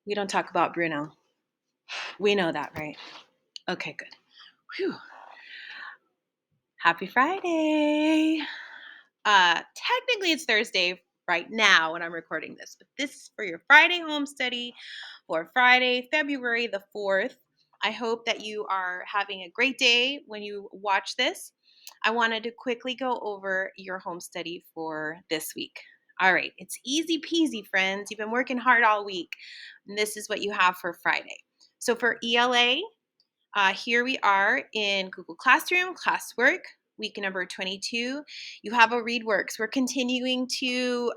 We don't talk about Bruno. We know that, right? Okay, good. Whew. Happy Friday. Technically it's Thursday right now when I'm recording this, but this is for your Friday home study for Friday, February the 4th. I hope that you are having a great day when you watch this. I wanted to quickly go over your home study for this week. All right, it's easy peasy, friends. You've been working hard all week, and this is what you have for Friday. So for ELA, here we are in Google Classroom, classwork, week number 22. You have a ReadWorks. We're continuing to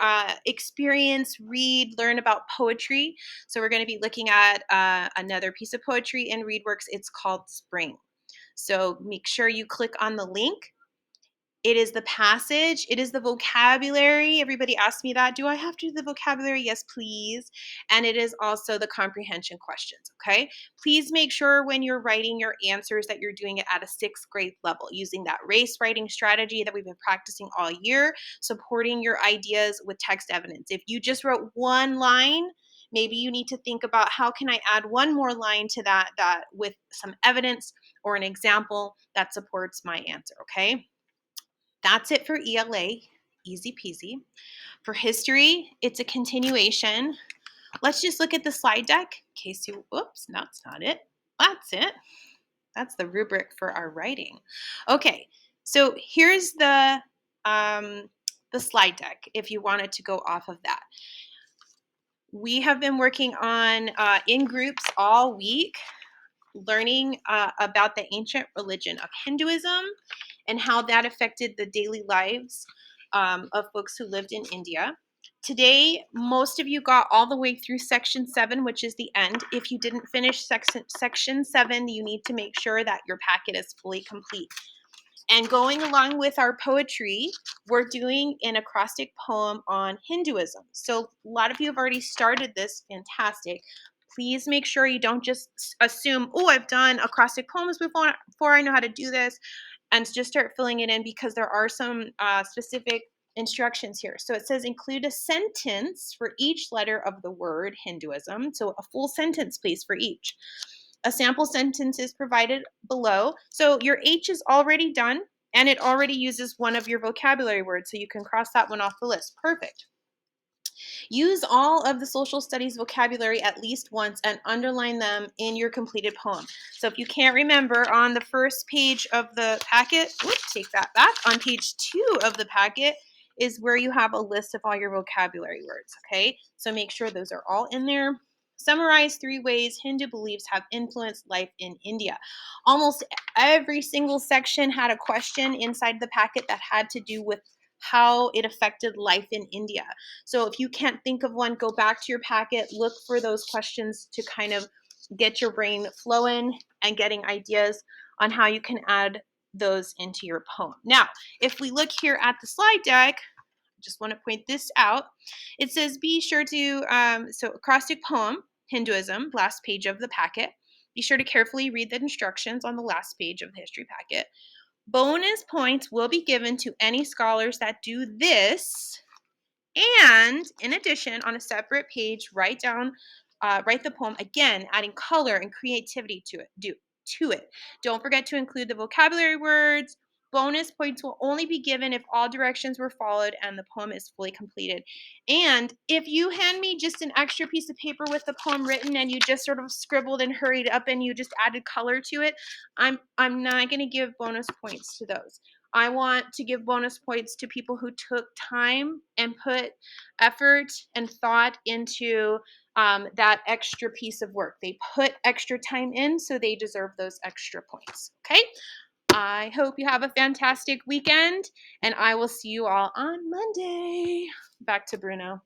experience, read, learn about poetry. So we're going to be looking at another piece of poetry in ReadWorks. It's called Spring. So make sure you click on the link. It is the passage. It is the vocabulary. Everybody asks me that. Do I have to do the vocabulary? Yes, please. And it is also the comprehension questions, okay? Please make sure when you're writing your answers that you're doing it at a 6th grade level using that race writing strategy that we've been practicing all year, supporting your ideas with text evidence. If you just wrote one line, maybe you need to think about how can I add one more line to that with some evidence or an example that supports my answer, okay? That's it for ELA, easy peasy. For history, it's a continuation. Let's just look at the slide deck in case you, oops, that's not it. That's it. That's the rubric for our writing. Okay, so here's the slide deck if you wanted to go off of that. We have been working on in groups all week, learning about the ancient religion of Hinduism and how that affected the daily lives of folks who lived in India. Today, most of you got all the way through section 7, which is the end. If you didn't finish section 7, you need to make sure that your packet is fully complete. And going along with our poetry, we're doing an acrostic poem on Hinduism. So a lot of you have already started this, fantastic. Please make sure you don't just assume, oh, I've done acrostic poems before I know how to do this, and just start filling it in because there are some specific instructions here. So it says include a sentence for each letter of the word Hinduism. So a full sentence, please, for each. A sample sentence is provided below. So your H is already done, and it already uses one of your vocabulary words, so you can cross that one off the list. Perfect. Use all of the social studies vocabulary at least once and underline them in your completed poem. So if you can't remember, on the first page of the packet, take that back, on page 2 of the packet is where you have a list of all your vocabulary words, okay? So make sure those are all in there. Summarize 3 ways Hindu beliefs have influenced life in India. Almost every single section had a question inside the packet that had to do with how it affected life in India. So if you can't think of one, go back to your packet, look for those questions to kind of get your brain flowing and getting ideas on how you can add those into your poem. Now, if we look here at the slide deck, I just want to point this out. It says be sure to, so acrostic poem, Hinduism, last page of the packet. Be sure to carefully read the instructions on the last page of the history packet. Bonus points will be given to any scholars that do this. And in addition, on a separate page, write the poem again, adding color and creativity to it. Don't forget to include the vocabulary words. Bonus points will only be given if all directions were followed and the poem is fully completed. And if you hand me just an extra piece of paper with the poem written and you just sort of scribbled and hurried up and you just added color to it, I'm not going to give bonus points to those. I want to give bonus points to people who took time and put effort and thought into that extra piece of work. They put extra time in, so they deserve those extra points. Okay? I hope you have a fantastic weekend, and I will see you all on Monday. Back to Bruno.